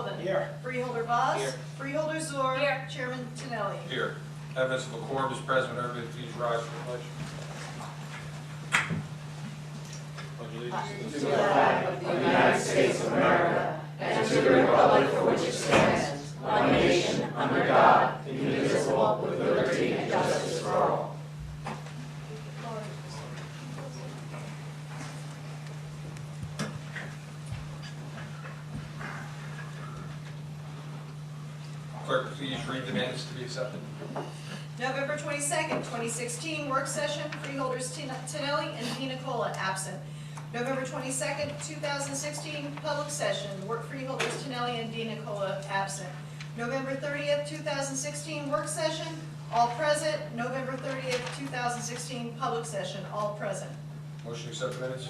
Sullivan. Here. Freeholder Boss. Here. Freeholder Zor. Here. Chairman Tinelli. Here. Evidence of a quorum is present. Everybody please rise for the pledge. Pledge allegiance To the flag of the United States of America and to the republic for which it stands, one nation, under God, indivisible, with liberty and justice for all. Clerk, please read the minutes to be accepted. November 22nd, 2016, work session, Freeholders Tinelli and Dina Cola, absent. November 22nd, 2016, public session, work Freeholders Tinelli and Dina Cola, absent. November 30th, 2016, work session, all present. November 30th, 2016, public session, all present. Motion to accept the minutes.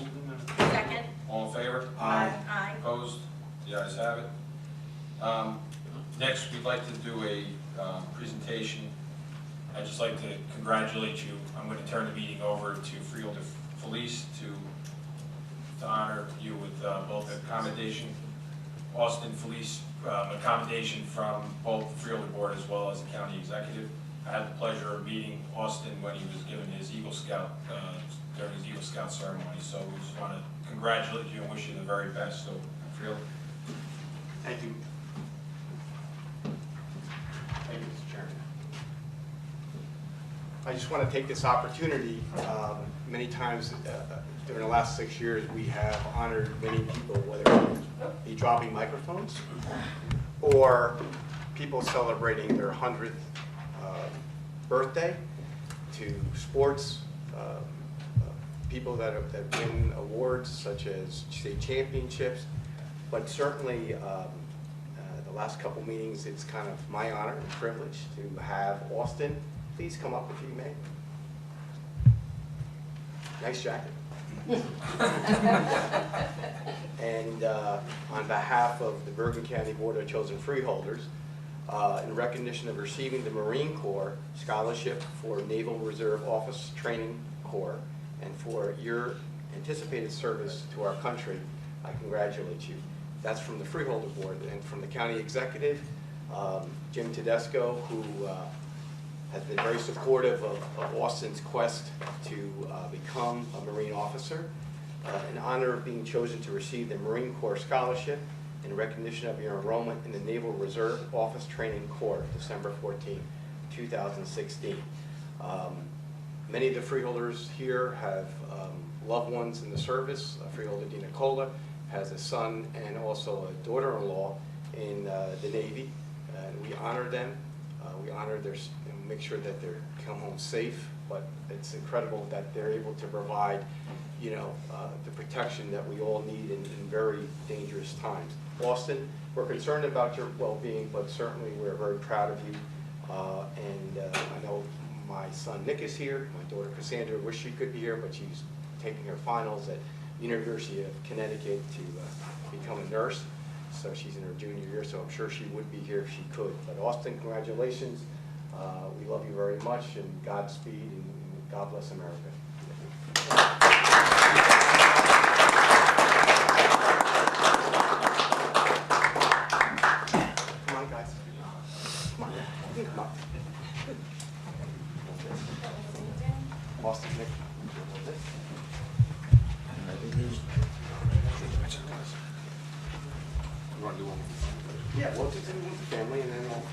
Second. All in favor? Aye. Opposed? The ayes have it. Next, we'd like to do a presentation. I'd just like to congratulate you. I'm going to turn the meeting over to Freeholder Felice to honor you with both accommodation, Austin Felice, accommodation from both the Freeholder Board as well as the County Executive. I had the pleasure of meeting Austin when he was given his Eagle Scout, during his Eagle Scout ceremony. So we just want to congratulate you and wish you the very best. So, Freeholder. Thank you. Thank you, Mr. Chairman. I just want to take this opportunity. Many times during the last 6 years, we have honored many people, whether it be dropping microphones or people celebrating their 100th birthday, to sports, people that win awards such as state championships. But certainly, the last couple meetings, it's kind of my honor and privilege to have Austin. Please come up if you may. Nice jacket. And on behalf of the Bergen County Board of Chosen Freeholders, in recognition of receiving the Marine Corps Scholarship for Naval Reserve Office Training Corps, and for your anticipated service to our country, I congratulate you. That's from the Freeholder Board. And from the County Executive, Jim Tedesco, who has been very supportive of Austin's quest to become a Marine officer. In honor of being chosen to receive the Marine Corps Scholarship in recognition of your enrollment in the Naval Reserve Office Training Corps, December 14, 2016. Many of the freeholders here have loved ones in the service. Freeholder Dina Cola has a son and also a daughter-in-law in the Navy, and we honor them. We honor their, and make sure that they come home safe, but it's incredible that they're able to provide, you know, the protection that we all need in very dangerous times. Austin, we're concerned about your well-being, but certainly we're very proud of you. I know my son Nick is here. My daughter Cassandra wished she could be here, but she's taking her finals at University of Connecticut to become a nurse. So she's in her junior year, so I'm sure she would be here if she could. But Austin, congratulations. We love you very much, and Godspeed, and God bless America. Come on, guys. Come on. Come on. Austin, Nick. You want to do one? Yeah, we'll do one with the family, and then we'll...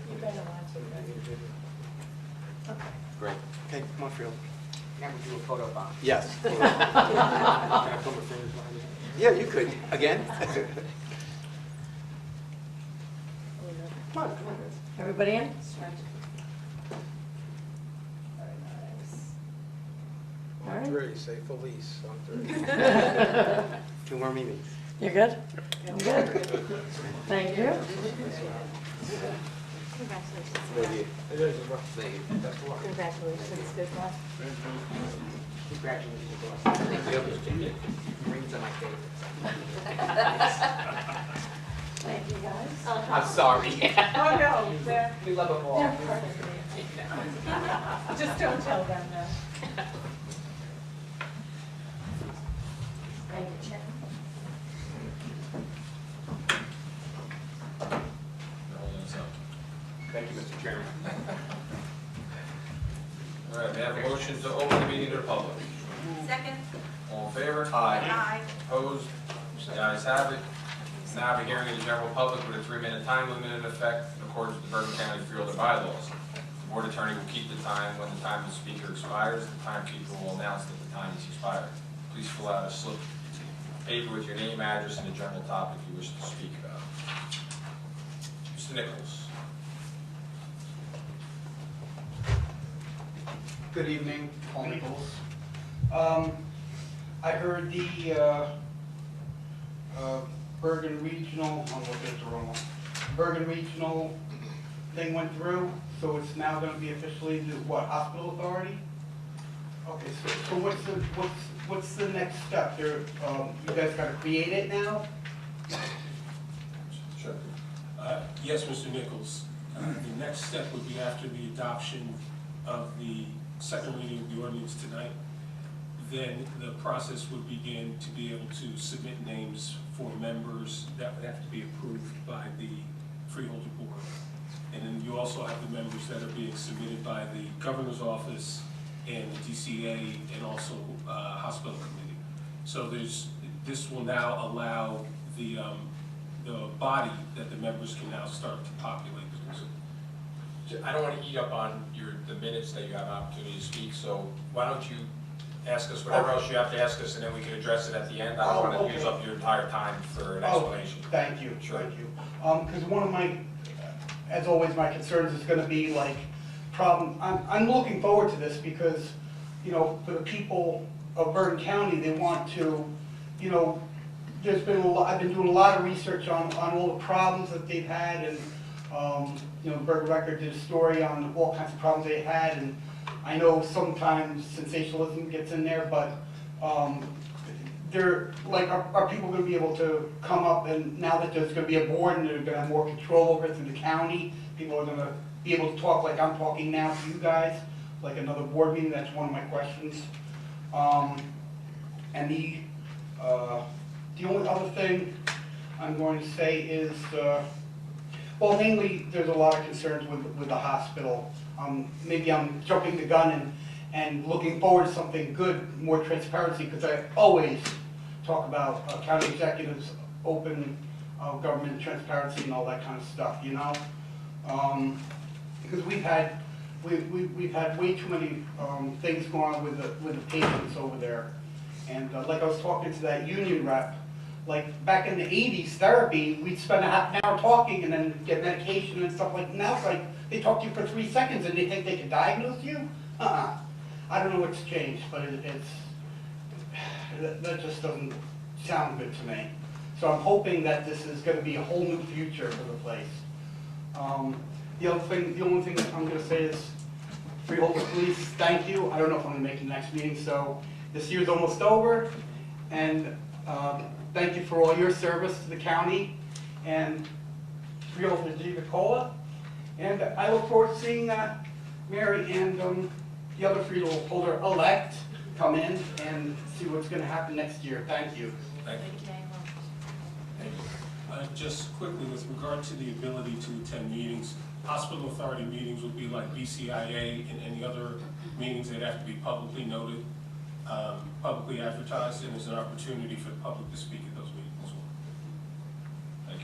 You better want to. Great. Okay, come on, Freehold. Can we do a photo bomb? Yes. Can I put my fingers behind it? Yeah, you could. Again? Come on. Everybody in? All right. Three, say Felice on 3. 2 more meetings. You're good? I'm good. Thank you. Will you? It is a rough day. Best of luck. Congratulations, good luck. Congratulations. Rings are my favorites. Thank you, guys. I'm sorry. Oh, no. We love them all. Just don't tell them that. Mr. Chairman. All right, may I have a motion to open the meeting to the public? Second. All in favor? Aye. Opposed? The ayes have it. Now the hearing of the general public with a 3-minute time limit in effect in accordance with the Bergen County Freeholder bylaws. The board attorney will keep the time. When the time of the speaker expires, the timekeeper will announce that the time has expired. Please fill out a slip of paper with your name, address, and the general topic you wish to speak about. Mr. Nichols. Good evening, Paul Nichols. I heard the Bergen Regional, I'm looking at the wrong one. Bergen Regional thing went through, so it's now going to be officially the what, hospital authority? Okay, so what's the next step? There, you guys got to create it now? Sure. Yes, Mr. Nichols. The next step would be after the adoption of the second reading of the ordinance tonight. Then the process would begin to be able to submit names for members that would have to be approved by the Freeholder Board. And then you also have the members that are being submitted by the Governor's Office and the DCA and also Hospital Committee. So this will now allow the body that the members can now start to populate. I don't want to eat up on the minutes that you have an opportunity to speak, so why don't you ask us whatever else you have to ask us, and then we can address it at the end. I don't want to use up your entire time for an explanation. Thank you, Sure. thank you. Because one of my, as always, my concerns is going to be like I'm looking forward to this because, you know, for the people of Bergen County, they want to, you know, there's been I've been doing a lot of research on all the problems that they've had, and you know, Bergen Record did a story on all kinds of problems they had, and I know sometimes sensationalism gets in there, but they're like, are people going to be able to come up, and now that there's going to be a board and they're going to have more control over it through the county, people are going to be able to talk like I'm talking now to you guys, like another board meeting? That's one of my questions. And the only other thing I'm going to say is, well, mainly there's a lot of concerns with the hospital. Maybe I'm jumping the gun and looking forward to something good, more transparency, because I always talk about county executives, open government transparency and all that kind of stuff, you know? Because we've had way too many things going on with the patients over there. And like I was talking to that union rep, like back in the 80s, therapy, we'd spend a half an hour talking and then get medication and stuff like that. Now it's like they talk to you for 3 seconds and they think they can diagnose you? I don't know what's changed, but that just doesn't sound good to me. So I'm hoping that this is going to be a whole new future for the place. The only thing I'm going to say is, Freeholder Police, thank you. I don't know if I'm going to make the next meeting, so this year's almost over, and thank you for all your service to the county and Freeholder Cola. And I look forward to seeing Mary and the other Freeholder-elect come in and see what's going to happen next year. Thank you. Thank you. Just quickly, with regard to the ability to attend meetings, hospital authority meetings would be like BCIA and any other meetings. They'd have to be publicly noted, publicly advertised, and there's an opportunity for the public to speak at those meetings as well. Thank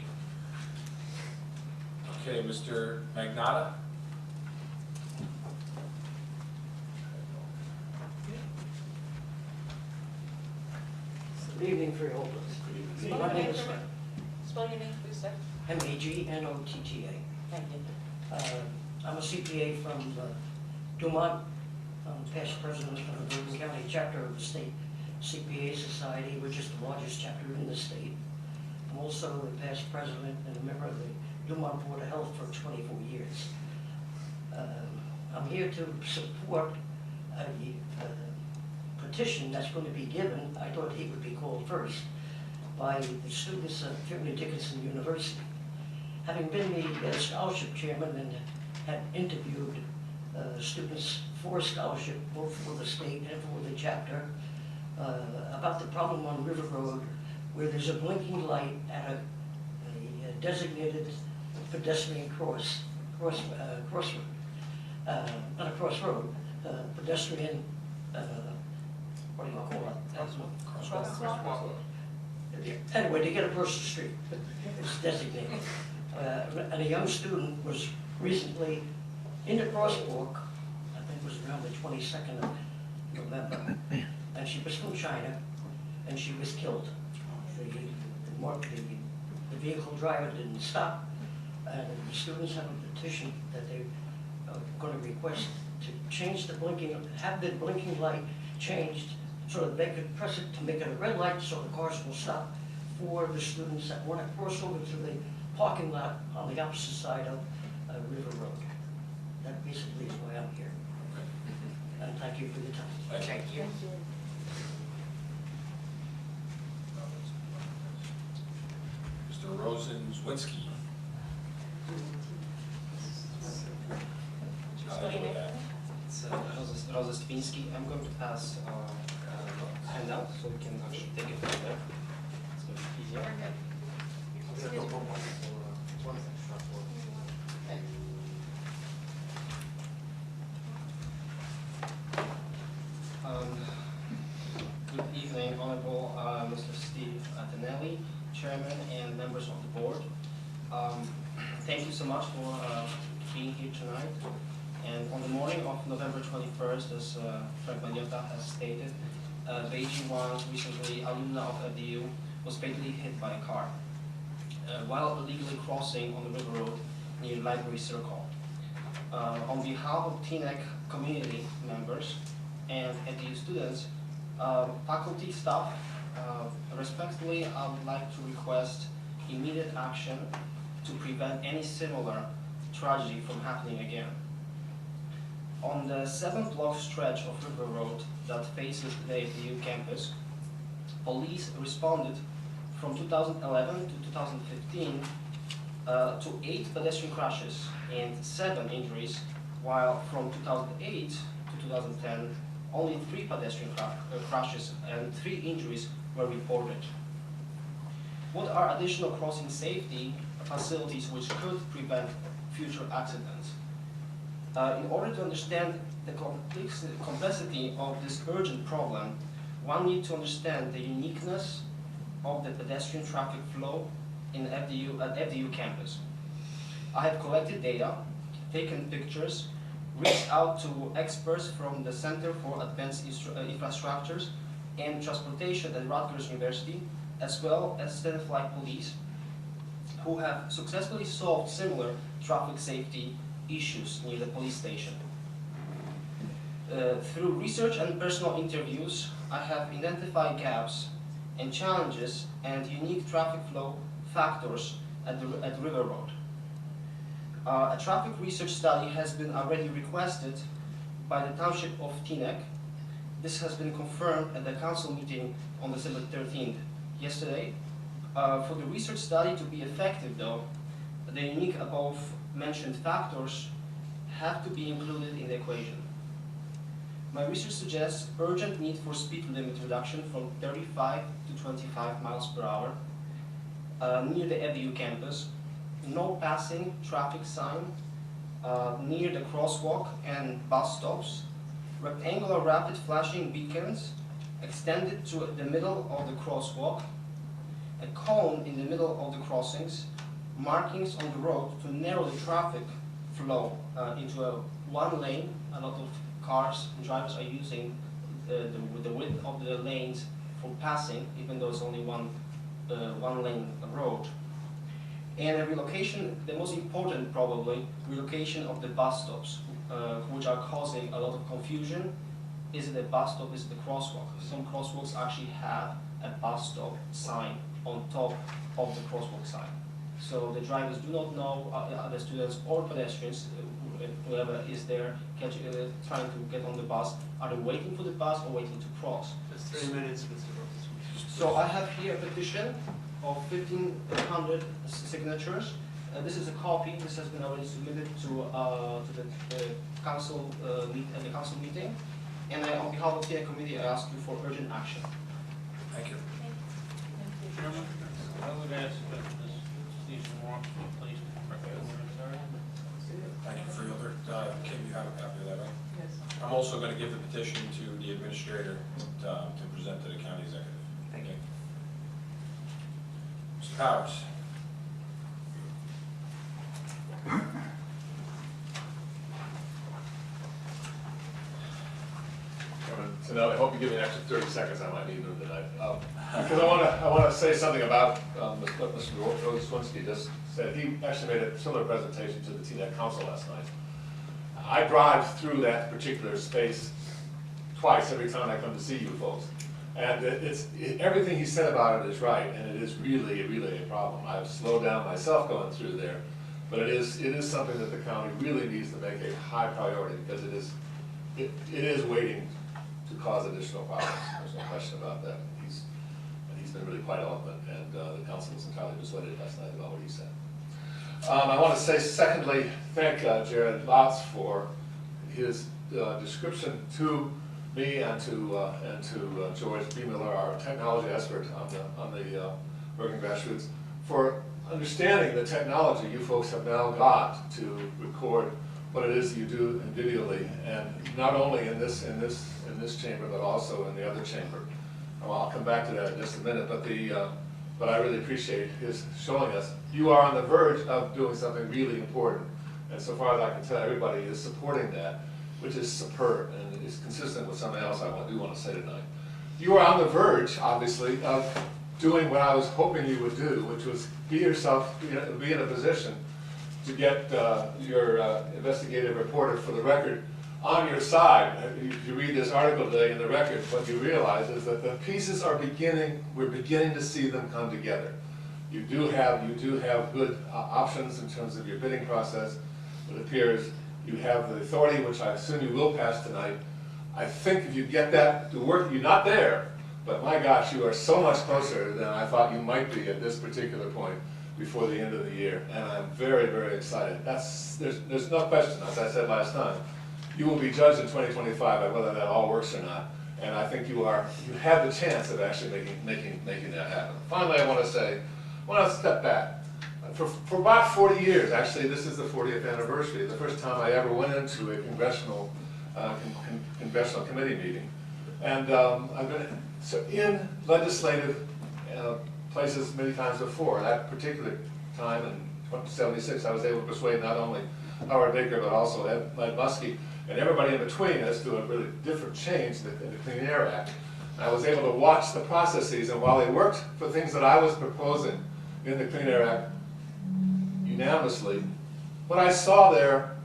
you. Okay, Mr. Magnata? Good evening, Freeholders. My name is Spell your name, please, sir. Magnota. Thank you. I'm a CPA from Dumont, past president of the Bergen County chapter of the state CPA Society, which is the largest chapter in the state. I'm also a past president and a member of the Dumont Board of Health for 24 years. I'm here to support a petition that's going to be given. I thought he would be called first, by the students at Fairleigh Dickinson University. Having been the scholarship chairman and had interviewed students for scholarship, both for the state and for the chapter, about the problem on River Road, where there's a blinking light at a designated pedestrian cross not a crossroad, pedestrian, what do you call it? Anyway, to get across the street, it's designated. And a young student was recently in the crosswalk, I think it was around the 22nd of November, and she was from China, and she was killed. The vehicle driver didn't stop, and the students have a petition that they are going to request to change the blinking, have the blinking light changed so that they could press it to make it a red light so the cars will stop for the students that want to cross over to the parking lot on the opposite side of River Road. That basically is why I'm here. And thank you for your time. Thank you. Mr. Rosenzwinski. It's Rosa Stwiński. I'm going to pass a handout so we can actually take it from there. It's going to be easier. Good evening, Honorable Mr. Steve Antonelli, Chairman and members of the board. Thank you so much for being here tonight. And on the morning of November 21st, as Frank Magnotta has stated, Beijing Wang, recently alumna of FDU, was fatally hit by a car while illegally crossing on the river road near Library Circle. On behalf of TNEC community members and FDU students, faculty staff, respectfully, I would like to request immediate action to prevent any similar tragedy from happening again. On the 7-block stretch of River Road that faces the FDU campus, police responded from 2011 to 2015 to 8 pedestrian crashes and 7 injuries, while from 2008 to 2010, only 3 pedestrian crashes and 3 injuries were reported. What are additional crossing safety facilities which could prevent future accidents? In order to understand the complexity of this urgent problem, one needs to understand the uniqueness of the pedestrian traffic flow in at FDU campus. I have collected data, taken pictures, reached out to experts from the Center for Advanced Infrastructures and Transportation at Rutgers University, as well as Student Flight Police, who have successfully solved similar traffic safety issues near the police station. Through research and personal interviews, I have identified gaps and challenges and unique traffic flow factors at River Road. A traffic research study has been already requested by the Township of Teaneck. This has been confirmed at the council meeting on December 13th, yesterday. For the research study to be effective though, the unique above mentioned factors have to be included in the equation. My research suggests urgent need for speed limit reduction from 35 to 25 miles per hour near the FDU campus, no passing traffic sign near the crosswalk and bus stops, rectangular rapid flashing beacons extended to the middle of the crosswalk, a cone in the middle of the crossings, markings on the road to narrow the traffic flow into a one lane. A lot of cars and drivers are using the width of the lanes for passing, even though it's only one lane road. And a relocation, the most important probably, relocation of the bus stops, which are causing a lot of confusion. Is it a bus stop, is it a crosswalk? Some crosswalks actually have a bus stop sign on top of the crosswalk sign. So the drivers do not know, the students or pedestrians, whoever is there trying to get on the bus, are they waiting for the bus or waiting to cross? It's 3 minutes, Mr. Rose. So I have here a petition of 1,500 signatures. This is a copy. This has been already submitted to the council at the council meeting. And on behalf of the committee, I ask you for urgent action. Thank you. Chairman, I would ask that these remarks be placed in the record. also going to give the petition to the administrator to present to the county executive. Thank you. Mr. Powers. So I hope you give me an extra 30 seconds. I might need them tonight. Because I want to say something about what Mr. Roswinski just said. He actually made a similar presentation to the TNET Council last night. I drive through that particular space twice every time I come to see you folks. And everything he said about it is right, and it is really a problem. I've slowed down myself going through there, but it is something that the county really needs to make a high priority, because it is waiting to cause additional problems. There's no question about that. He's been really quite eloquent, and the council was entirely persuaded last night about what he said. I want to say, secondly, thank Jared Lotz for his description to me and to George B. Miller, our technology expert on the Bergen grassroots, for understanding the technology you folks have now got to record what it is that you do individually, and not only in this chamber, but also in the other chamber. I'll come back to that in just a minute, but I really appreciate his showing us you are on the verge of doing something really important, and so far as I can tell, everybody is supporting that, which is superb and is consistent with something else I do want to say tonight. You are on the verge, obviously, of doing what I was hoping you would do, which was be in a position to get your investigative reporter for the Record on your side. You read this article today in the Record, what you realize is that the pieces are we're beginning to see them come together. You do have good options in terms of your bidding process. It appears you have the authority, which I assume you will pass tonight. I think if you get that to work, you're not there, but my gosh, you are so much closer than I thought you might be at this particular point before the end of the year, and I'm very excited. There's no question, as I said last time, you will be judged in 2025 by whether that all works or not, and I think you have the chance of actually making that happen. Finally, I want to step back. For about 40 years, actually this is the 40th anniversary, the first time I ever went into a congressional committee meeting, and I've been in legislative places many times before. That particular time in 1976, I was able to persuade not only Howard Baker but also Ed Muskie and everybody in between as to a really different change in the Clean Air Act. I was able to watch the processes, and while they worked for things that I was proposing in the Clean Air Act unanimously, what I saw there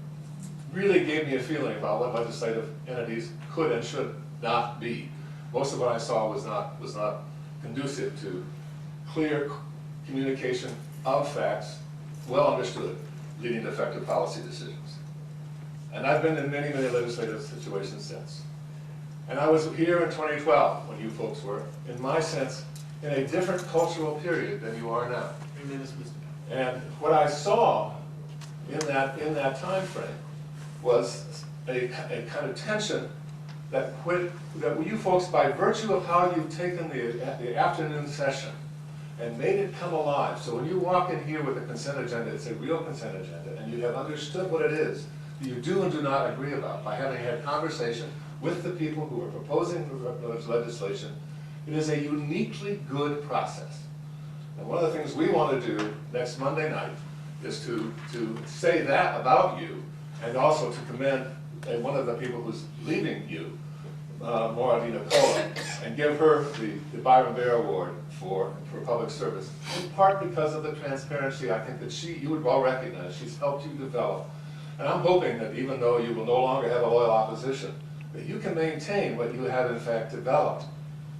really gave me a feeling about what legislative entities could and should not be. Most of what I saw was not conducive to clear communication of facts, well understood, leading to effective policy decisions. And I've been in many legislative situations since. And I was here in 2012 when you folks were, in my sense, in a different cultural period than you are now. 3 minutes, Mr. And what I saw in that time frame was a kind of tension that you folks, by virtue of how you've taken the afternoon session and made it come alive. So when you walk in here with a consent agenda, it's a real consent agenda, and you have understood what it is that you do and do not agree about by having had conversation with the people who are proposing the legislation. It is a uniquely good process. And one of the things we want to do next Monday night is to say that about you, and also to commend one of the people who's leaving you, Maura Di Nicola, and give her the Byron Bear Award for public service, in part because of the transparency I think that you would all recognize. She's helped you develop. And I'm hoping that even though you will no longer have a loyal opposition, that you can maintain what you have in fact developed.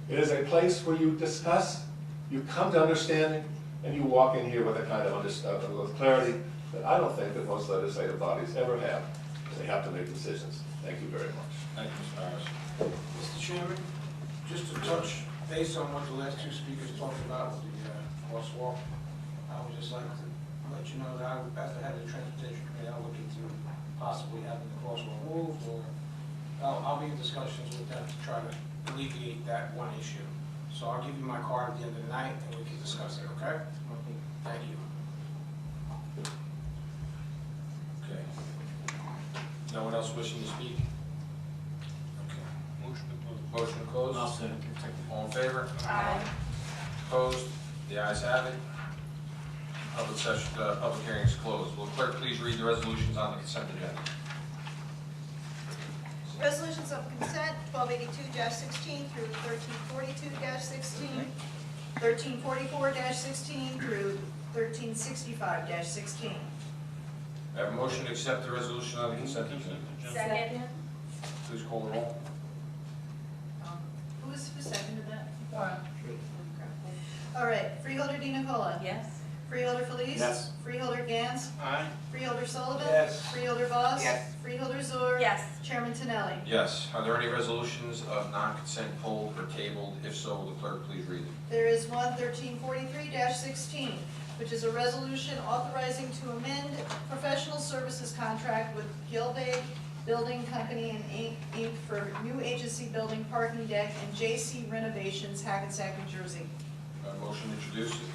It is a place where you discuss, you come to understanding, and you walk in here with a kind of clarity that I don't think that most legislative bodies ever have. They have to make decisions. Thank you very much. Thank you, Mr. Powers. Mr. Chairman, just to touch base on what the last two speakers talked about with the crosswalk, I would just like to let you know that after having the transportation committee, I'll look into possibly having the crosswalk moved, or I'll be in discussions with them to try to alleviate that one issue. So I'll give you my card at the end of the night and we can discuss it, okay? Thank you. Okay. No one else wishing to speak? Motion to close? I'll second. All in favor? Aye. Opposed? The ayes have it. Public session, public hearing is closed. Will the clerk please read the resolutions on the consent agenda? Resolutions of consent, 1282-16 through 1342-16, 1344-16 through 1365-16. I have a motion to accept the resolution on the consent agenda. Second. Please call the roll. Who seconded that? All right, Freeholder Di Nicola. Yes. Freeholder Felice. Yes. Freeholder Gans. Aye. Freeholder Sullivan. Yes. Freeholder Voss. Yes. Freeholder Zur. Yes. Chairman Tinelli. Yes. Are there any resolutions of non-consent pulled or tabled? If so, will the clerk please read them? There is one 1343-16, which is a resolution authorizing to amend professional services contract with Gilbay Building Company and Inc. for new agency building, parking deck, and J.C. Renovations, Hackensack, New Jersey. Motion to introduce it.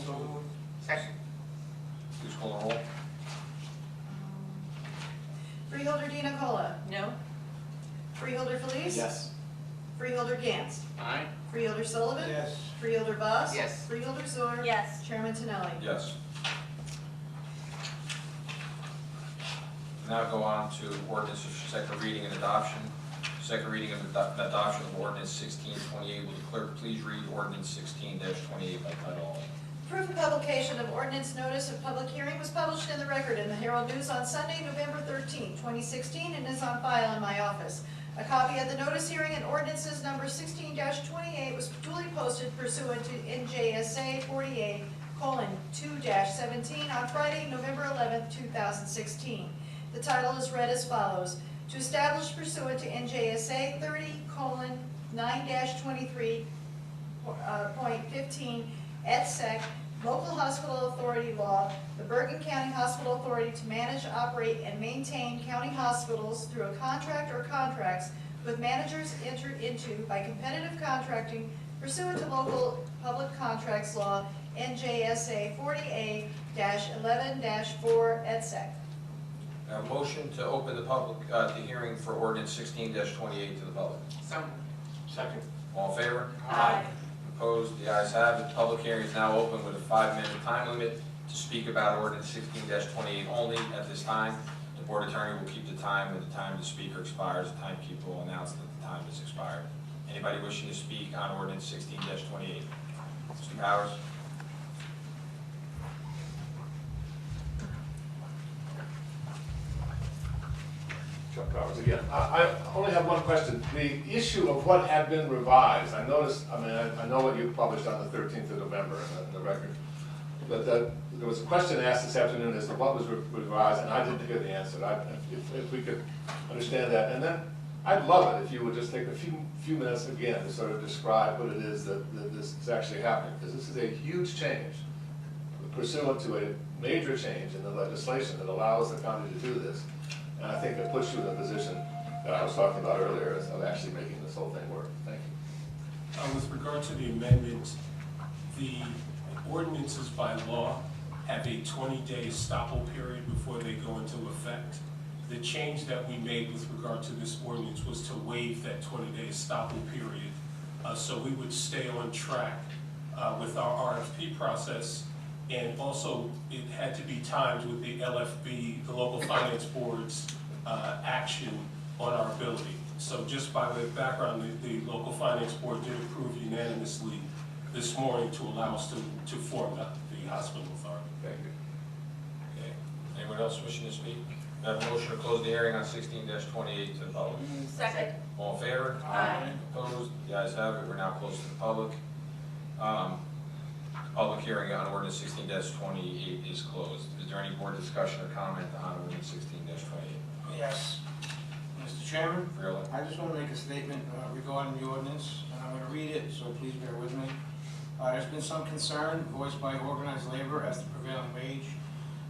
So moved. Second. Please call the roll. Freeholder Di Nicola. No. Freeholder Felice. Yes. Freeholder Gans. Aye. Freeholder Sullivan. Yes. Freeholder Voss. Yes. Freeholder Zur. Yes. Chairman Tinelli. Yes. Now go on to ordinance of second reading and adoption. Second reading and adoption of ordinance 1628. Will the clerk please read ordinance 16-28 by title only? Proof of publication of ordinance notice of public hearing was published in the record in the Herald News on Sunday, November 13, 2016, and is on file in my office. A copy of the notice hearing and ordinances number 16-28 was duly posted pursuant to NJSA 48:2-17 on Friday, November 11, 2016. The title is read as follows: To establish pursuant to NJSA 30:9-23.15 et sec. Local Hospital Authority Law, the Bergen County Hospital Authority to manage, operate, and maintain county hospitals through a contract or contracts with managers entered into by competitive contracting pursuant to local public contracts law, NJSA 40A-11-4 et sec. A motion to open the public, the hearing for ordinance 16-28 to the public. Second. All in favor? Aye. Opposed? The ayes have it. Public hearing is now open with a 5-minute time limit to speak about ordinance 16-28 only at this time. The board attorney will keep the time. At the time the speaker expires, the timekeeper will announce that the time has expired. Anybody wishing to speak on ordinance 16-28? Mr. Powers? Chuck Powers again. I only have one question. The issue of what had been revised, I noticed, I mean, I know what you published on the 13th of November in the record, but there was a question asked this afternoon as to what was revised, and I didn't hear the answer. If we could understand that. And then I'd love it if you would just take a few minutes again to sort of describe what it is that this is actually happening, because this is a huge change pursuant to a major change in the legislation that allows the county to do this. And I think it puts you in the position that I was talking about earlier of actually making this whole thing work. Thank you. With regard to the amendment, the ordinances by law have a 20-day estoppel period before they go into effect. The change that we made with regard to this ordinance was to waive that 20-day estoppel period. So we would stay on track with our RFP process. And also, it had to be timed with the LFB, the local finance board's action on our ability. So just by way of background, the local finance board did approve unanimously this morning to allow us to form the hospital authority. Thank you. Okay. Anyone else wishing to speak? I have a motion to close the hearing on 16-28 to the public. Second. All in favor? Aye. Opposed? The ayes have it. We're now close to the public. Public hearing on ordinance 16-28 is closed. Is there any board discussion or comment on ordinance 16-28? Yes. Mr. Chairman, Really? I just want to make a statement regarding the ordinance, and I'm going to read it, so please bear with me. There's been some concern voiced by organized labor as the prevailing wage,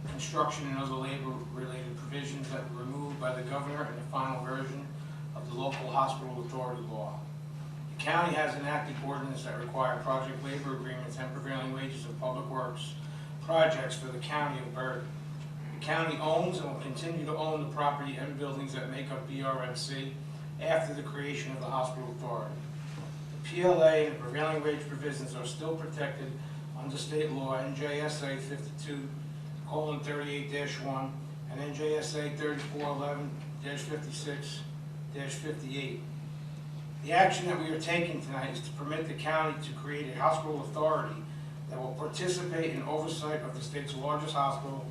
construction and other labor-related provisions that were removed by the governor in the final version of the local hospital authority law. The county has enacted ordinances that require project labor agreements and prevailing wages of public works projects for the county of Bergen. The county owns and will continue to own the property and buildings that make up BRMC after the creation of the hospital authority. The PLA and prevailing wage provisions are still protected under state law, NJSA 52:38-1 and NJSA 3411-56-58. The action that we are taking tonight is to permit the county to create a hospital authority that will participate in oversight of the state's largest hospital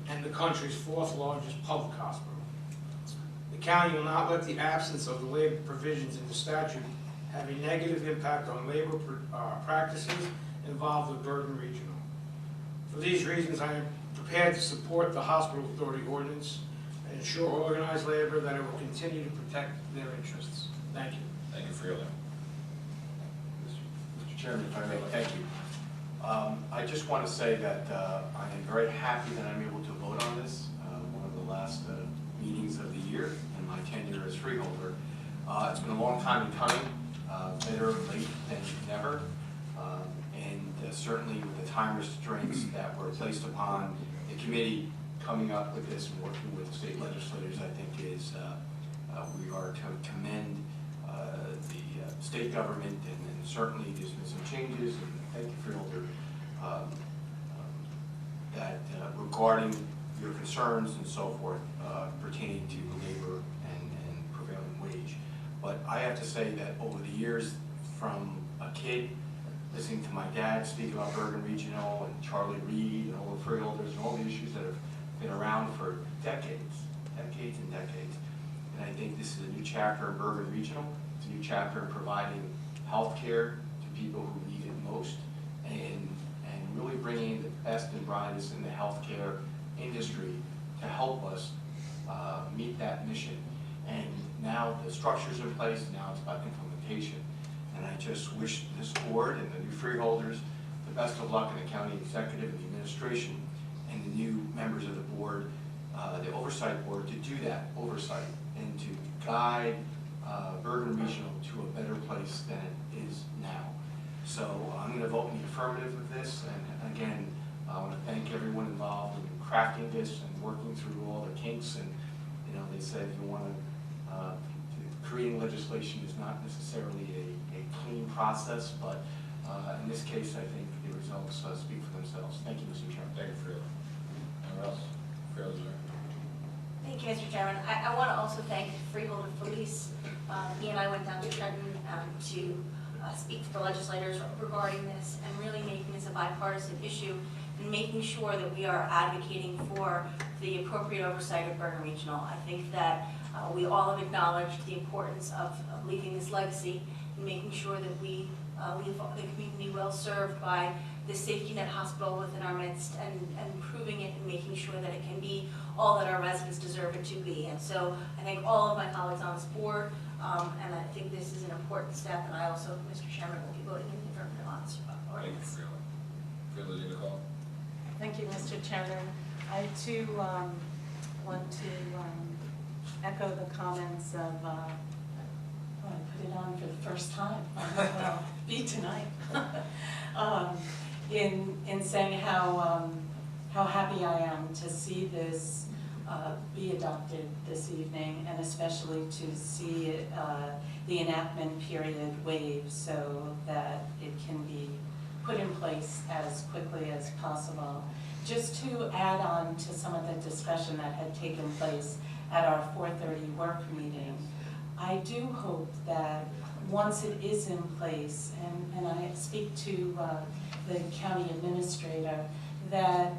and the country's fourth largest public hospital. The county will not let the absence of the labor provisions in the statute have a negative impact on labor practices involved with Bergen Regional. For these reasons, I am prepared to support the hospital authority ordinance and ensure organized labor that it will continue to protect their interests. Thank you. Thank you, Freeholder. Mr. Chairman, if I may, thank you. I just want to say that I am very happy that I'm able to vote on this, one of the last meetings of the year in my tenure as freeholder. It's been a long time in coming, better late than never, and certainly with the time restraints that were placed upon the committee coming up with this and working with state legislators, I think is we are to commend the state government, and certainly there's been some changes, and thank you, Freeholder, that regarding your concerns and so forth pertaining to labor and prevailing wage. But I have to say that over the years, from a kid listening to my dad speak about Bergen Regional and Charlie Reed and all the freeholders and all the issues that have been around for decades and decades. And I think this is a new chapter in Bergen Regional. It's a new chapter in providing health care to people who need it most, and really bringing the best and brightest in the healthcare industry to help us meet that mission. And now the structure's in place, now it's about implementation. And I just wish this board and the new freeholders the best of luck in the county executive and the administration and the new members of the board, the oversight board, to do that oversight and to guide Bergen Regional to a better place than it is now. So I'm going to vote in the affirmative of this, and again, I want to thank everyone involved in crafting this and working through all the kinks. And you know, they said you want to creating legislation is not necessarily a clean process, but in this case, I think the results speak for themselves. Thank you, Mr. Chairman. Thank you, Freeholder. Anyone else? Freeholder. Thank you, Mr. Chairman. I want to also thank Freeholder Felice. He and I went down to Trenton to speak to the legislators regarding this and really making this a bipartisan issue and making sure that we are advocating for the appropriate oversight of Bergen Regional. I think that we all have acknowledged the importance of leaving this legacy and making sure that we leave the community well served by this safety net hospital within our midst and improving it and making sure that it can be all that our residents deserve it to be. And so I thank all of my colleagues on this board, and I think this is an important step, and I also, Mr. Chairman, will be voting in the affirmative on this ordinance. Thank you, Freeholder. Freeholder, Nicole. Thank you, Mr. Chairman. I too want to echo the comments of, I put it on for the first time, well, be tonight, in saying how happy I am to see this be adopted this evening, and especially to see it, the enactment period waived so that it can be put in place as quickly as possible. Just to add on to some of the discussion that had taken place at our 4:30 work meeting, I do hope that once it is in place, and I speak to the county administrator, that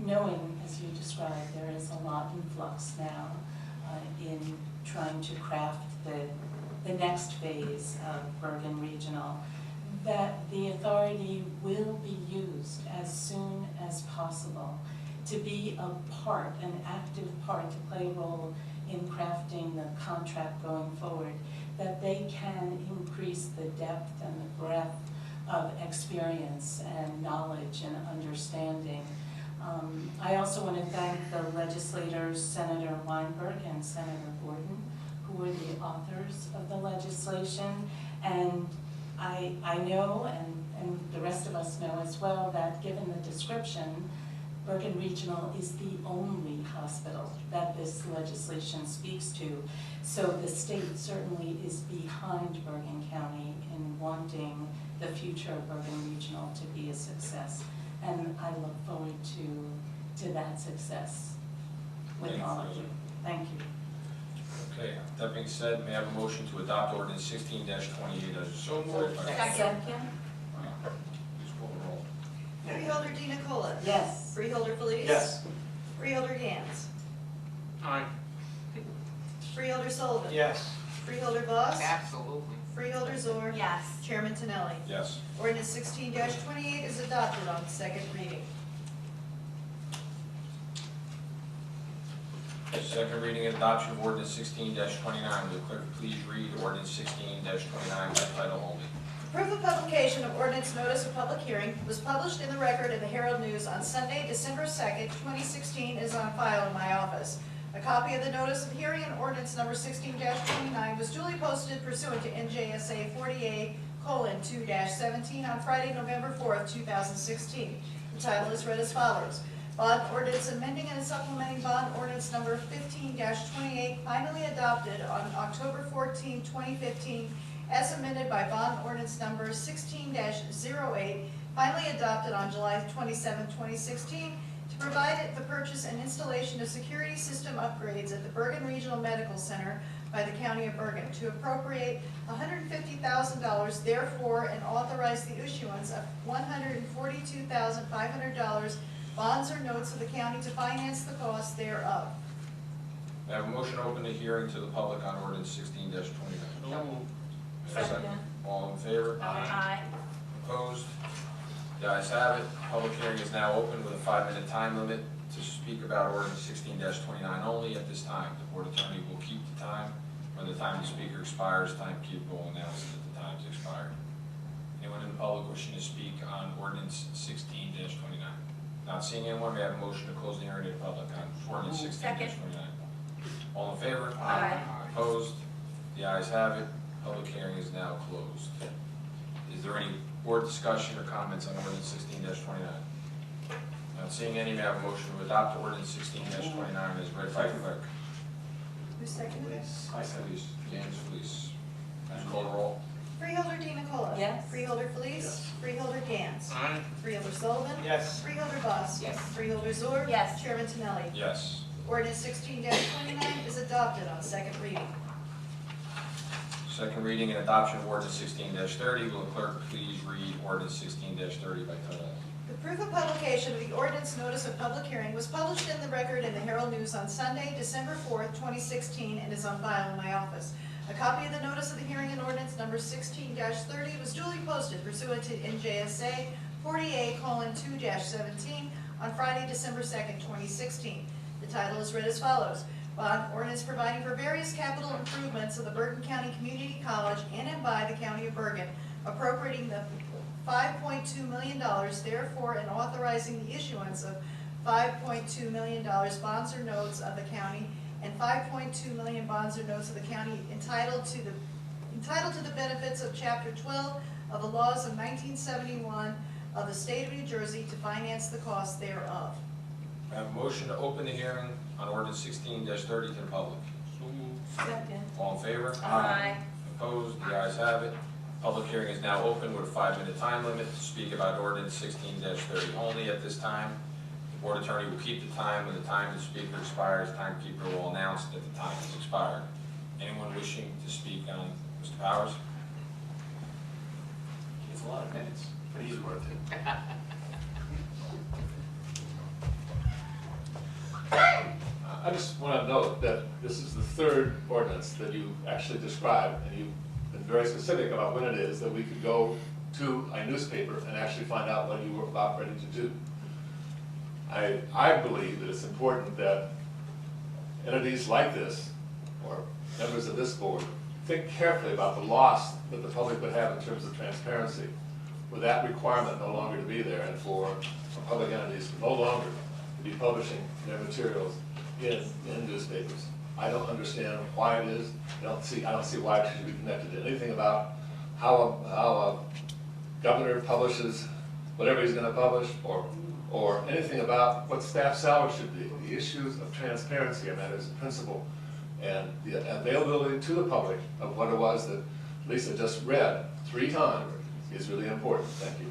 knowing, as you described, there is a lot in flux now in trying to craft the next phase of Bergen Regional, that the authority will be used as soon as possible to be a part, an active part, to play a role in crafting the contract going forward, that they can increase the depth and the breadth of experience and knowledge and understanding. I also want to thank the legislators, Senator Weinberg and Senator Gordon, who were the authors of the legislation. And I know, and the rest of us know as well, that given the description, Bergen Regional is the only hospital that this legislation speaks to. So the state certainly is behind Bergen County in wanting the future of Bergen Regional to be a success. And I look forward to that success with Thank you, all of you. Thank you. Okay, that being said, may I have a motion to adopt ordinance 16-28 as So moved. read by Second. Please call the roll. Freeholder Dina Cola. Yes. Freeholder Felice. Yes. Freeholder Gans. Aye. Freeholder Sullivan. Yes. Freeholder Voss. Absolutely. Freeholder Zor. Yes. Chairman Tinelli. Yes. Ordinance 16-28 is adopted on second reading. Second reading and adoption of ordinance 16-29. Will the clerk please read ordinance 16-29 by title only? Proof of publication of ordinance notice of public hearing was published in the record in the Herald News on Sunday, December 2nd, 2016, is on file in my office. A copy of the notice of hearing and ordinance number 16-29 was duly posted pursuant to NJSA 48:2-17 on Friday, November 4th, 2016. The title is read as follows. Bond ordinance amending and supplementing bond ordinance number 15-28 finally adopted on October 14, 2015, as amended by bond ordinance number 16-08, finally adopted on July 27, 2016, to provide the purchase and installation of security system upgrades at the Bergen Regional Medical Center by the County of Bergen, to appropriate $150,000 therefore and authorize the issuance of $142,500 bonds or notes of the county to finance the cost thereof. May I have a motion to open the hearing to the public on ordinance 16-29? So moved. Second. All in favor? Aye. Opposed? The ayes have it. Public hearing is now open with a 5-minute time limit to speak about ordinance 16-29 only at this time. The board attorney will keep the time. When the time of the speaker expires, timekeeper will announce that the time has expired. Anyone in the public wishing to speak on ordinance 16-29? Not seeing anyone, may I have a motion to close the hearing to the public on ordinance 16-29? Second. All in favor? Aye. Opposed? The ayes have it. Public hearing is now closed. Is there any board discussion or comments on ordinance 16-29? Not seeing any, may I have a motion to adopt ordinance 16-29 as read by the clerk? Who seconded it? Please, James, please. Please call the roll. Freeholder Dina Cola. Yes. Freeholder Felice. Yes. Freeholder Gans. Aye. Freeholder Sullivan. Yes. Freeholder Voss. Yes. Freeholder Zor. Yes. Chairman Tinelli. Yes. Ordinance 16-29 is adopted on second reading. Second reading and adoption of ordinance 16-30. Will the clerk please read ordinance 16-30 by title? The proof of publication of the ordinance notice of public hearing was published in the record in the Herald News on Sunday, December 4th, 2016, and is on file in my office. A copy of the notice of the hearing and ordinance number 16-30 was duly posted pursuant to NJSA 48:2-17 on Friday, December 2nd, 2016. The title is read as follows. Bond ordinance providing for various capital improvements of the Bergen County Community College in and by the County of Bergen, appropriating the $5.2 million, therefore, and authorizing the issuance of $5.2 million bonds or notes of the county and $5.2 million bonds or notes of the county entitled to the benefits of Chapter 12 of the laws of 1971 of the state of New Jersey to finance the cost thereof. I have a motion to open the hearing on ordinance 16-30 to the public. So moved. Second. All in favor? Aye. Opposed? The ayes have it. Public hearing is now open with a 5-minute time limit to speak about ordinance 16-30 only at this time. The board attorney will keep the time. When the time of the speaker expires, timekeeper will announce that the time has expired. Anyone wishing to speak on Mr. Powers? It's a lot of minutes, but he's worth it. I just want to note that this is the third ordinance that you actually described, and you've been very specific about when it is that we could go to a newspaper and actually find out what you were about ready to do. I believe that it's important that entities like this, or members of this board, think carefully about the loss that the public would have in terms of transparency, with that requirement no longer to be there, and for public entities no longer to be publishing their materials in newspapers. I don't understand why it is. I don't see why it should be connected to anything about how a governor publishes whatever he's gonna publish, or anything about what staff salary should be. The issues of transparency, and that is a principle, and the availability to the public of what it was that Lisa just read 3 times is really important. Thank you.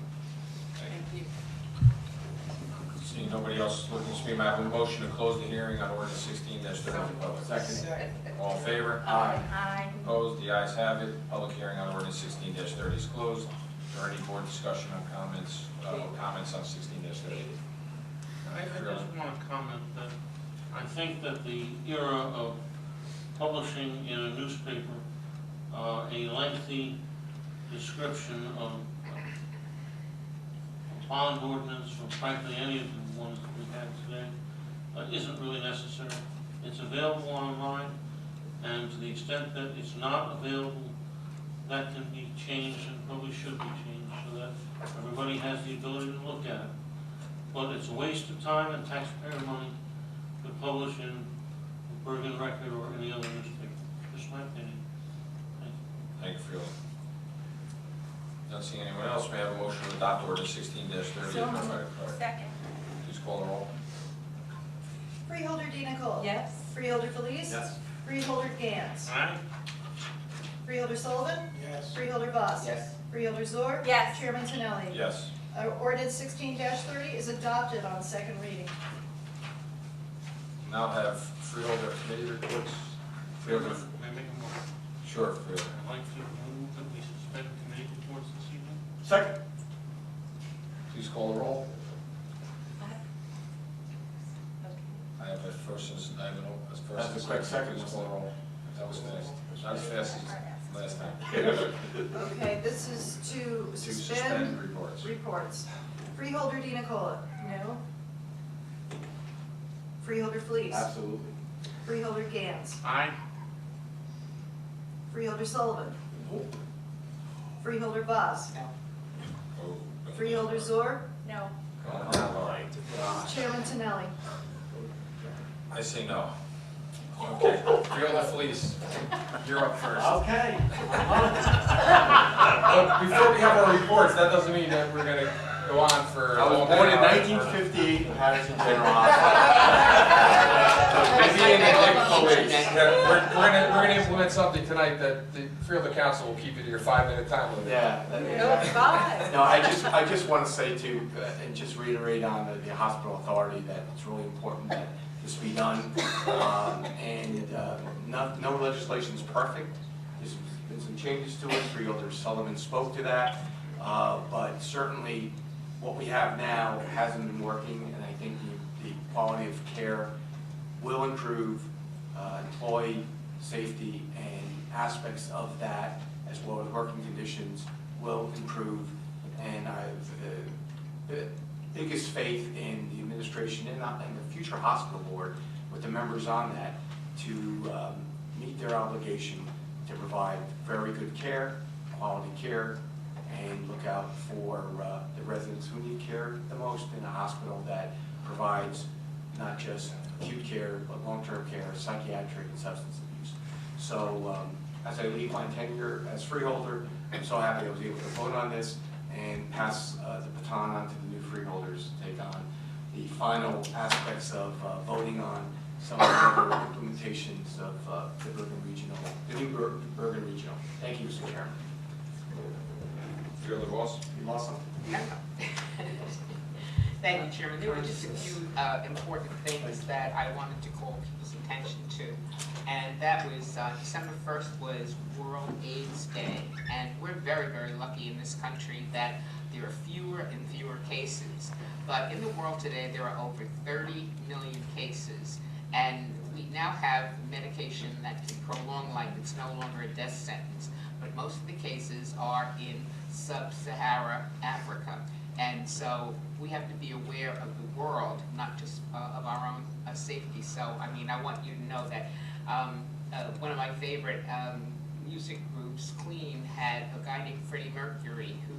Seeing nobody else looking to speak, I have a motion to close the hearing on ordinance 16-30 to public. Second. All in favor? Aye. Opposed? The ayes have it. Public hearing on ordinance 16-30 is closed. Is there any board discussion on comments, comments on 16-30? I just want to comment that I think that the era of publishing in a newspaper a lengthy description of bond ordinance, or frankly any of the ones that we have today, isn't really necessary. It's available online, and to the extent that it's not available, that can be changed and probably should be changed so that everybody has the ability to look at it. But it's a waste of time and taxpayer money to publish in Bergen Record or any other newspaper. Just my opinion. Thank you for your. Not seeing anyone else, may I have a motion to adopt ordinance 16-30? So moved. Second. Please call the roll. Freeholder Dina Cole. Yes. Freeholder Felice. Yes. Freeholder Gantz. Aye? Freeholder Sullivan. Yes. Freeholder Voss. Yes. Freeholder Zor. Yes. Chairman Tinelli. Yes. Ordinance 16-30 is adopted on second reading. Now have freeholder committee reports. Freeholder, May I make a motion? sure, freeholder. I'd like to move that we suspend committee reports this evening. Second. Please call the roll. I have a first, I have a first. That's and a quick second. Please call the roll. That was fast. Not as fast as last time. Okay, this is to To suspend suspend reports. reports. Freeholder Dina Cola. No. Freeholder Felice. Absolutely. Freeholder Gantz. Aye? Freeholder Sullivan. Freeholder Voss. Oh, Freeholder Zor. No. oh, no. Chairman Tinelli. I say no. Okay, Freeholder Felice, you're up first. Okay. But before we have our reports, that doesn't mean that we're gonna go on for. I was born in 1958 in Patterson General We're gonna implement something tonight that the Freeholder Council will keep you to your 5-minute time limit. Yeah. No, I just want to say too, and just reiterate on the hospital authority that it's really important that this be done. No legislation is perfect. There's been some changes to it. Freeholder Sullivan spoke to that. But certainly what we have now hasn't been working, and I think the quality of care will improve. Employee safety and aspects of that, as well as working conditions, will improve. And I have the biggest faith in the administration and the future hospital board, with the members on that, to meet their obligation to provide very good care, quality care, and look out for the residents who need care the most in a hospital that provides not just acute care, but long-term care, psychiatric, and substance abuse. So as I leave my tenure as freeholder, I'm so happy I was able to vote on this and pass the baton on to the new freeholders to take on the final aspects of voting on some of the other implementations of the new Bergen Regional. Thank you, Mr. Chairman. Freeholder Voss? You lost something? Thank you, Chairman. There were just a few important things that I wanted to call people's attention to. And that was December 1st was World AIDS Day. And we're very, very lucky in this country that there are fewer and fewer cases. But in the world today, there are over 30 million cases. And we now have medication that can prolong life. It's no longer a death sentence. But most of the cases are in sub-Saharan Africa. And so we have to be aware of the world, not just of our own safety. So, I mean, I want you to know that one of my favorite music groups, Clean, had a guy named Freddie Mercury who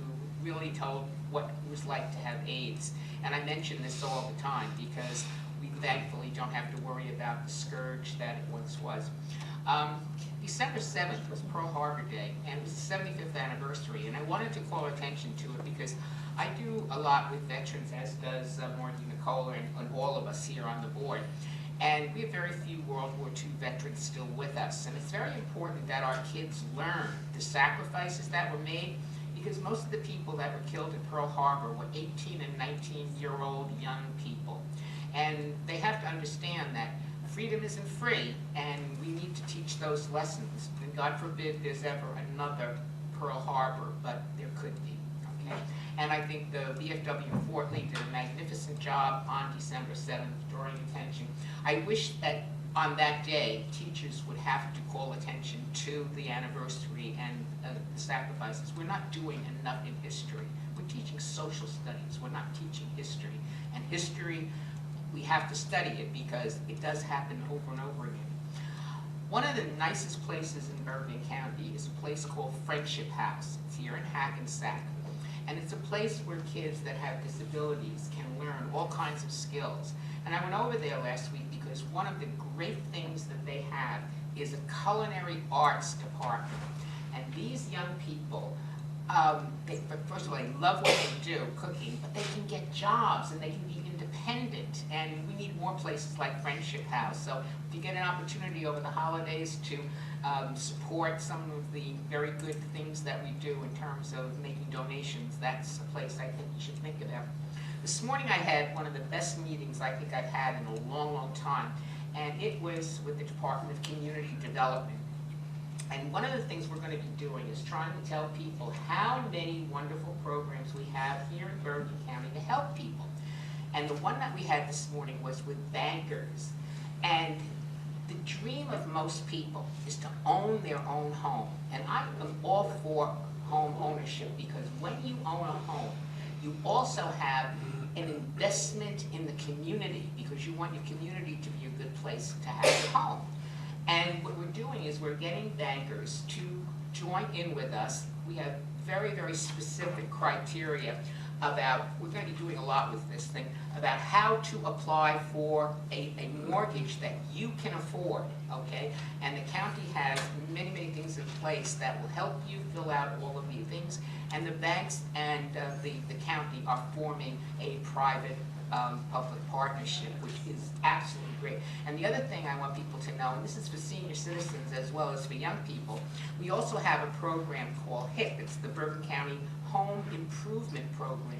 really told what it was like to have AIDS. And I mention this all the time because we thankfully don't have to worry about the scourge that it once was. December 7th was Pearl Harbor Day, and it was the 75th anniversary, and I wanted to call attention to it because I do a lot with veterans, as does Maureen Nicola and all of us here on the board. And we have very few World War II veterans still with us. And it's very important that our kids learn the sacrifices that were made, because most of the people that were killed at Pearl Harbor were 18 and 19-year-old young people. And they have to understand that freedom isn't free, and we need to teach those lessons. And God forbid there's ever another Pearl Harbor, but there could be, okay? And I think the VFW in Fort Lee did a magnificent job on December 7th, drawing attention. I wish that on that day, teachers would have to call attention to the anniversary and the sacrifices. We're not doing enough in history. We're teaching social studies. We're not teaching history. And history, we have to study it because it does happen over and over again. One of the nicest places in Bergen County is a place called Friendship House. It's here in Hackensack. And it's a place where kids that have disabilities can learn all kinds of skills. And I went over there last week because one of the great things that they have is a culinary arts department. And these young people, first of all, they love what they do, cooking, but they can get jobs and they can be independent. And we need more places like Friendship House. So if you get an opportunity over the holidays to support some of the very good things that we do in terms of making donations, that's a place I think you should think about. This morning I had one of the best meetings I think I've had in a long, long time, and it was with the Department of Community Development. And one of the things we're going to be doing is trying to tell people how many wonderful programs we have here in Bergen County to help people. And the one that we had this morning was with bankers. And the dream of most people is to own their own home. And I am all for home ownership, because when you own a home, you also have an investment in the community, because you want your community to be a good place to have your home. And what we're doing is we're getting bankers to join in with us. We have very, very specific criteria about, we're going to be doing a lot with this thing, about how to apply for a mortgage that you can afford, okay? And the county has many, many things in place that will help you fill out all of these things. And the banks and the county are forming a private public partnership, which is absolutely great. And the other thing I want people to know, and this is for senior citizens as well as for young people, we also have a program called HIP. It's the Bergen County Home Improvement Program.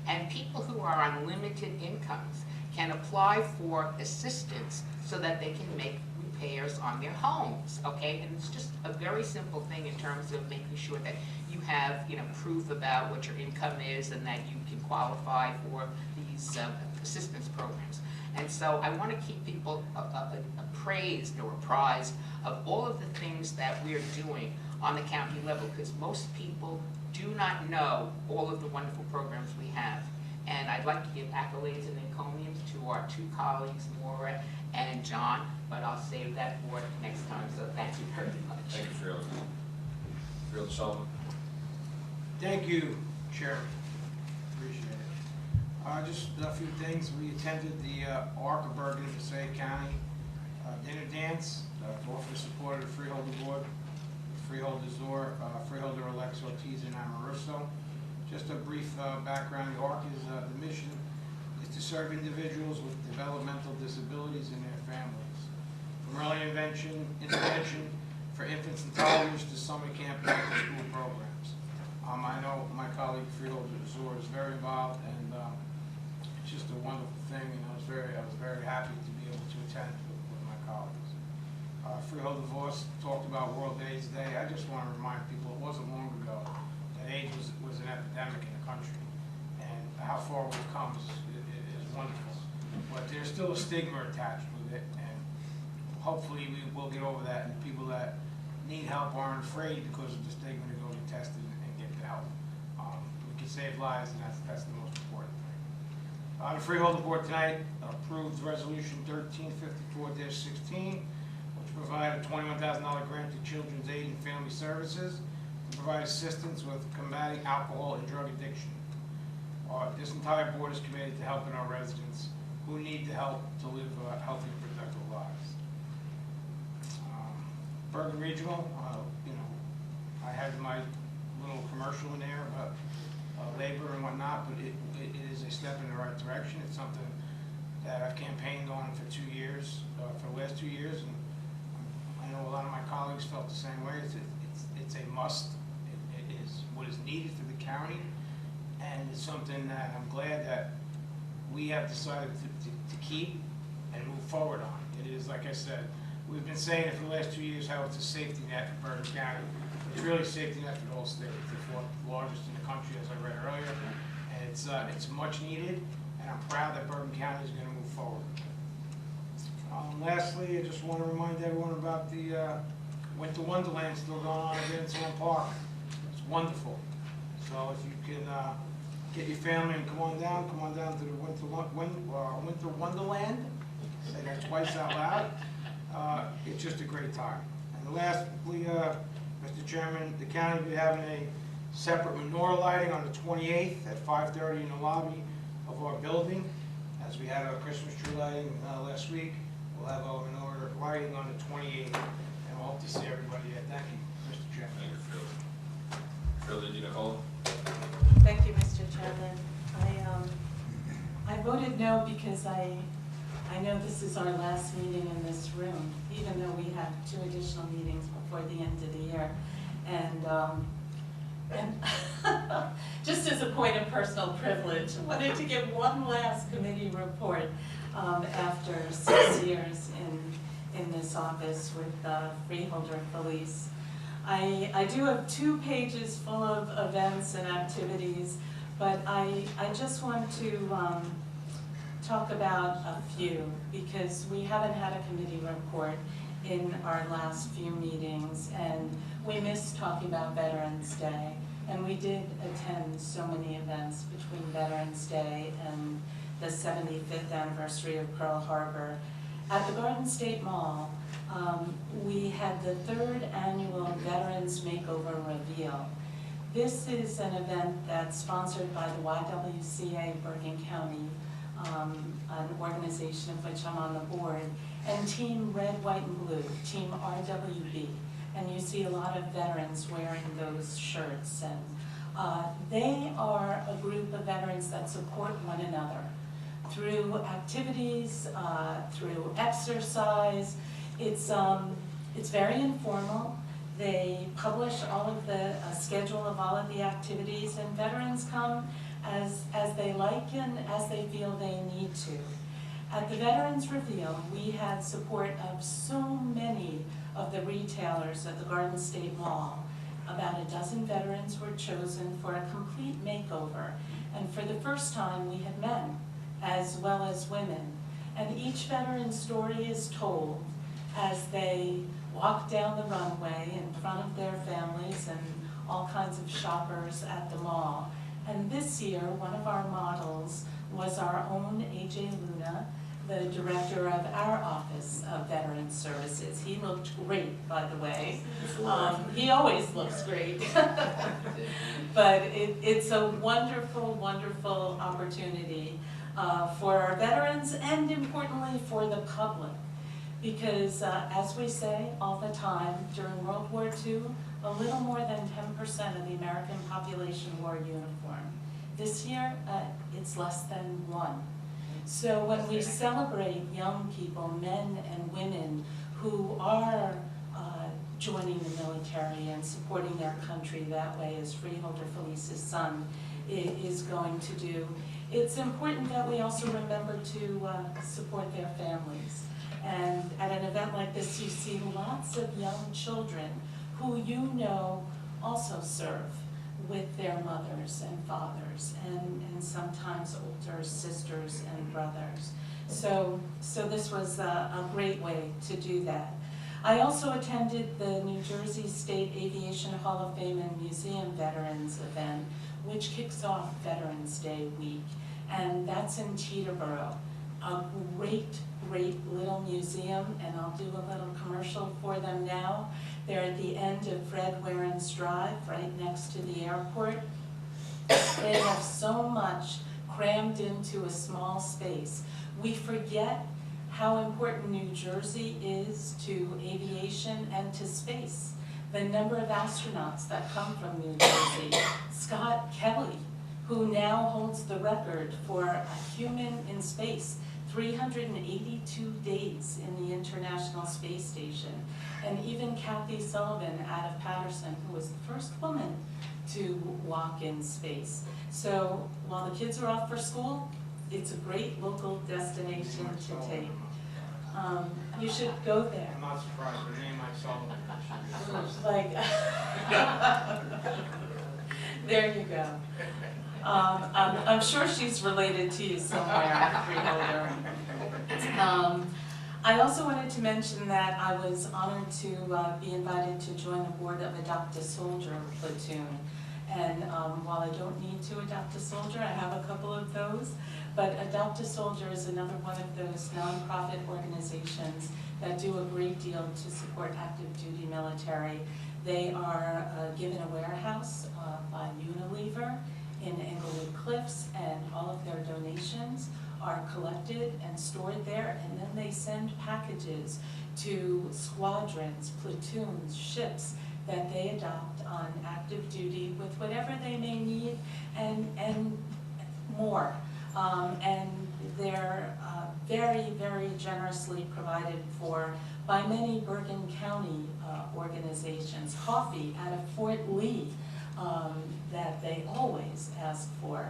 And people who are on limited incomes can apply for assistance so that they can make repairs on their homes, okay? And it's just a very simple thing in terms of making sure that you have, proof about what your income is and that you can qualify for these assistance programs. And so I want to keep people appraised or apprised of all of the things that we're doing on the county level, because most people do not know all of the wonderful programs we have. And I'd like to give accolades and encomiums to our two colleagues, Maura and John, but I'll save that for next time, so thank you very much. Thank you, Freeholder. Freeholder Sullivan. Thank you, Chairman. Appreciate it. Just a few things. We attended the ARC of Bergen and Passaic County dinner dance to offer the support of the Freeholder Board, Freeholder-elects Ortiz and Amoruso. Just a brief background. The ARC is the mission is to serve individuals with developmental disabilities and their families, from early intervention for infants and toddlers to summer camp and after-school programs. I know my colleague Freeholder Azor is very involved, and it's just a wonderful thing, and I was very happy to be able to attend with my colleagues. Freeholder Voss talked about World AIDS Day. I just want to remind people it wasn't long ago that AIDS was an epidemic in the country, and how far we've come is wonderful. But there's still a stigma attached with it, and hopefully we will get over that, and the people that need help aren't afraid because of the stigma to go get tested and get the help. We can save lives, and that's the most important thing. The Freeholder Board tonight approved Resolution 1354-16, which provided a $21,000 grant to Children's Aid and Family Services to provide assistance with combating alcohol and drug addiction. This entire board is committed to helping our residents who need the help to live healthy and productive lives. Bergen Regional, I had my little commercial in there, but labor and whatnot, but it is a step in the right direction. It's something that I've campaigned on for 2 years, for the last 2 years, and I know a lot of my colleagues felt the same way. It's a must. It is what is needed for the county, and it's something that I'm glad that we have decided to keep and move forward on. It is, like I said, we've been saying it for the last 2 years, how it's a safety net for Bergen County. It's really a safety net for the whole state. It's the fourth largest in the country, as I read earlier, and it's much needed, and I'm proud that Bergen County is going to move forward. Lastly, I just want to remind everyone about the Winter Wonderland still going on at Vincennes Park. It's wonderful. So if you can get your family and come on down to the Winter Wonderland. Say that twice out loud. It's just a great time. And lastly, Mr. Chairman, the county will be having a separate menorah lighting on the 28th at 5:30 in the lobby of our building. As we had our Christmas tree lighting last week, we'll have our menorah lighting on the 28th, and we'll hope to see everybody there. Thank you, Mr. Chairman. Thank you, Phil. Phil, did you Nicole? Thank you, Mr. Chairman. I voted no because I know this is our last meeting in this room, even though we have 2 additional meetings before the end of the year. And just as a point of personal privilege, I wanted to give one last committee report after 6 years in this office with Freeholder Police. I do have 2 pages full of events and activities, but I just want to talk about a few, because we haven't had a committee report in our last few meetings, and we missed talking about Veterans Day, and we did attend so many events between Veterans Day and the 75th anniversary of Pearl Harbor. At the Garden State Mall, we had the 3rd annual Veterans Makeover Reveal. This is an event that's sponsored by the YWCA Bergen County, an organization of which I'm on the board, and Team Red, White, and Blue, Team RWB. And you see a lot of veterans wearing those shirts. And they are a group of veterans that support one another through activities, through exercise. It's very informal. They publish all of the schedule of all of the activities, and veterans come as they like and as they feel they need to. At the Veterans Reveal, we had support of so many of the retailers at the Garden State Mall. About a dozen veterans were chosen for a complete makeover, and for the first time we had men as well as women. And each veteran's story is told as they walk down the runway in front of their families and all kinds of shoppers at the mall. And this year, one of our models was our own A.J. Luna, the director of our Office of Veterans Services. He looked great, by the way. He always looks great. But it's a wonderful, wonderful opportunity for our veterans, and importantly for the public. Because as we say all the time, during World War II, a little more than 10% of the American population wore uniform. This year, it's less than 1. So when we celebrate young people, men and women, who are joining the military and supporting their country that way, as Freeholder Felice's son is going to do, it's important that we also remember to support their families. And at an event like this, you see lots of young children who you know also serve with their mothers and fathers, and sometimes older sisters and brothers. So this was a great way to do that. I also attended the New Jersey State Aviation Hall of Fame and Museum Veterans event, which kicks off Veterans Day week, and that's in Teterboro. A great, great little museum, and I'll do a little commercial for them now. They're at the end of Fred Warren's Drive, right next to the airport. They have so much crammed into a small space. We forget how important New Jersey is to aviation and to space. The number of astronauts that come from New Jersey. Scott Kelly who now holds the record for a human in space, 382 days in the International Space Station. And even Kathy Sullivan out of Patterson, who was the first woman to walk in space. So while the kids are off for school, it's a great local destination to take. You should go there. I'm not surprised, her name I saw. Like, there you go. I'm sure she's related to you somewhere, Freeholder. I also wanted to mention that I was honored to be invited to join the board of Adopt a Soldier platoon. And while I don't need to adopt a soldier, I have a couple of those. But Adopt a Soldier is another one of those nonprofit organizations that do a great deal to support active duty military. They are given a warehouse by Unilever in Englewood Cliffs, and all of their donations are collected and stored there, and then they send packages to squadrons, platoons, ships that they adopt on active duty with whatever they may need and more. And they're very, very generously provided for by many Bergen County organizations. Coffee out of Fort Lee that they always ask for.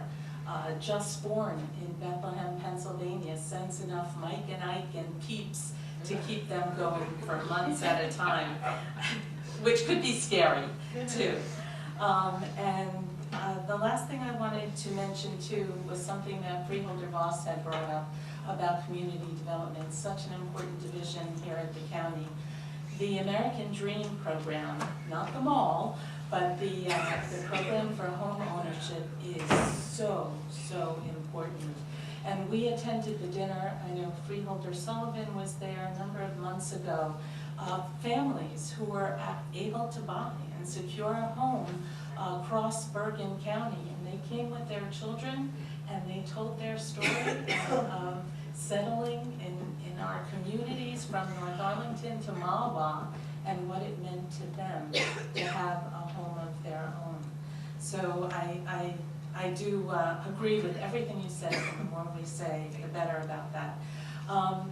Just Born in Bethlehem, Pennsylvania sends enough Mike and Ike and Peeps to keep them going for months at a time, which could be scary too. The last thing I wanted to mention too was something that Freeholder Voss had brought up about community development, such an important division here at the county. The American Dream program, not the mall, but the program for home ownership is so, so important. And we attended the dinner, I know Freeholder Sullivan was there a number of months ago, families who were able to buy and secure a home across Bergen County. And they came with their children and they told their story of settling in our communities from North Arlington to Mahwah, and what it meant to them to have a home of their own. So I do agree with everything you said, and the more we say, the better about that.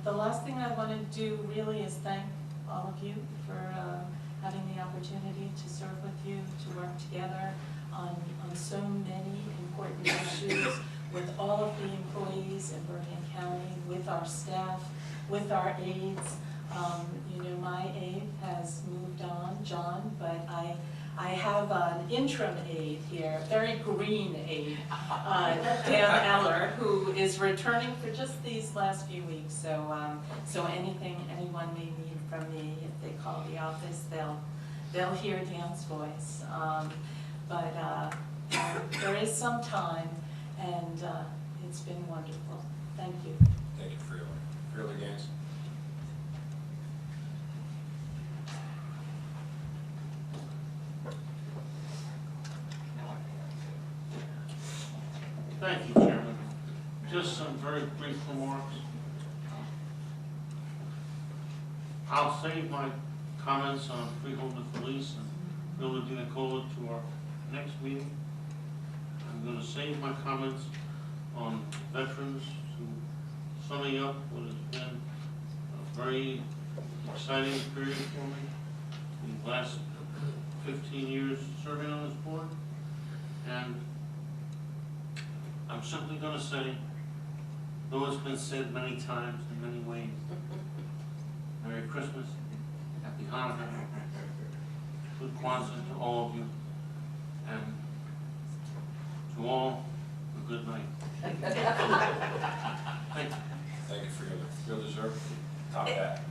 The last thing I want to do really is thank all of you for having the opportunity to serve with you, to work together on so many important issues with all of the employees in Bergen County, with our staff, with our aides. You know, my aide has moved on, John, but I have an interim aide here, a very green aide, Dan Eller, who is returning for just these last few weeks. So anything anyone may need from me, if they call the office, they'll hear Dan's voice. There is some time, and it's been wonderful. Thank you. Thank you, Freeholder. Freeholder Gaines. Thank you, Chairman. Just some very brief remarks. I'll save my comments on Freeholder Police and Freeholder Di Nicola to our next meeting. I'm going to save my comments on veterans, to summing up what has been a very exciting period for me in the last 15 years serving on this board. And I'm simply going to say, though it's been said many times in many ways, Merry Christmas, Happy Hanukkah, good Kwanzaa to all of you, and to all, a good night. Thank you. Thank you, Freeholder. Freeholder Zerb, top that.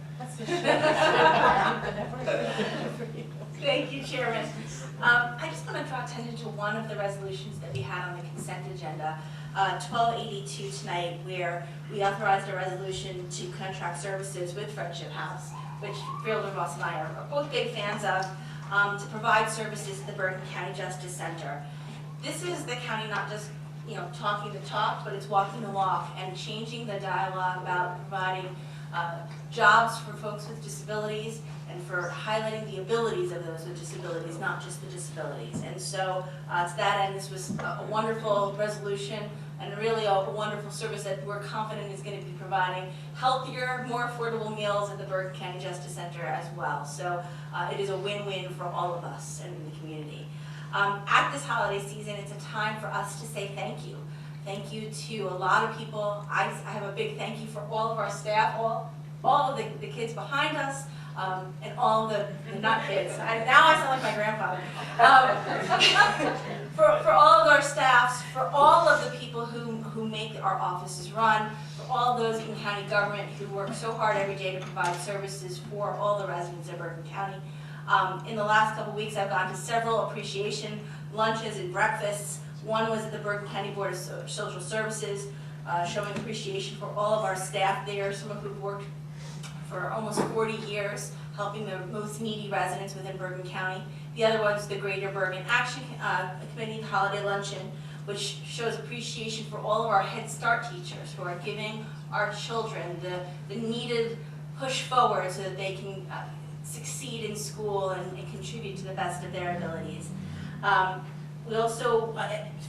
Thank you, Chairman. I just want to draw attention to one of the resolutions that we had on the consent agenda, 1282 tonight, where we authorized a resolution to contract services with Friendship House, which Freeholder Ross and I are both big fans of, to provide services to the Bergen County Justice Center. This is the county not just talking the talk, but it's walking the walk and changing the dialogue about providing jobs for folks with disabilities and for highlighting the abilities of those with disabilities, not just the disabilities. And so to that end, this was a wonderful resolution and really a wonderful service that we're confident is going to be providing healthier, more affordable meals at the Bergen County Justice Center as well. So it is a win-win for all of us and the community. At this holiday season, it's a time for us to say thank you. Thank you to a lot of people. I have a big thank you for all of our staff, all of the kids behind us, and all the not kids. Now I sound like my grandfather. For all of our staffs, for all of the people who make our offices run, for all those in county government who work so hard every day to provide services for all the residents of Bergen County. In the last couple weeks, I've gone to several appreciation lunches and breakfasts. One was at the Bergen County Board of Social Services, showing appreciation for all of our staff there, some of who've worked for almost 40 years, helping the most needy residents within Bergen County. The other one was the Greater Bergen Action Committee Holiday Luncheon, which shows appreciation for all of our Head Start teachers who are giving our children the needed push forward so that they can succeed in school and contribute to the best of their abilities. We also,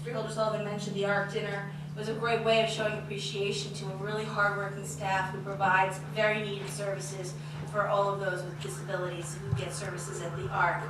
Freeholder Sullivan mentioned the ARC dinner. It was a great way of showing appreciation to a really hardworking staff who provides very needed services for all of those with disabilities who get services at the ARC.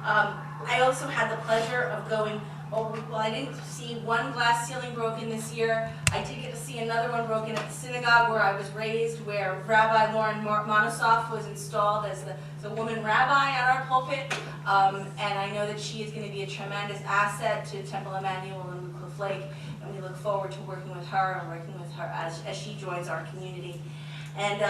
I also had the pleasure of going, well, I didn't see one glass ceiling broken this year. I did get to see another one broken at the synagogue where I was raised, where Rabbi Lauren Monosoff was installed as the woman rabbi at our pulpit. And I know that she is going to be a tremendous asset to Temple Emmanuel and Cliff Lake. And we look forward to working with her and working with her as she joins our community. And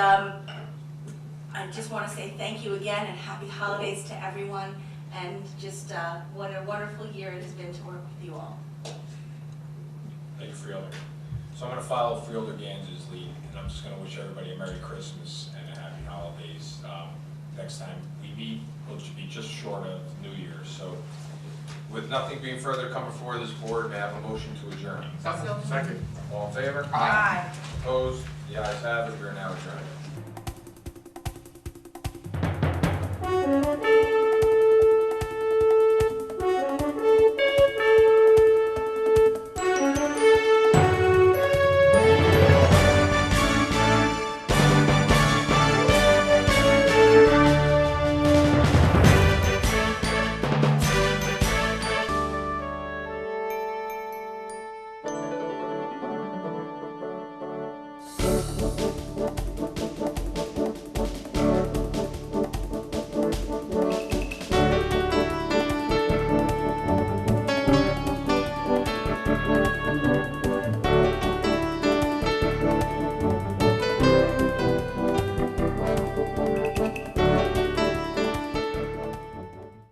I just want to say thank you again and happy holidays to everyone. And just what a wonderful year it has been to work with you all. Thank you, Freeholder. So I'm going to follow Freeholder Gans's lead, and I'm just going to wish everybody a Merry Christmas and a Happy Holidays. Next time we meet, which should be just short of New Year's. So with nothing being further come before this board, may I have a motion to adjourn? Second. All in favor? Aye. Opposed? The ayes have it. We are now adjourned.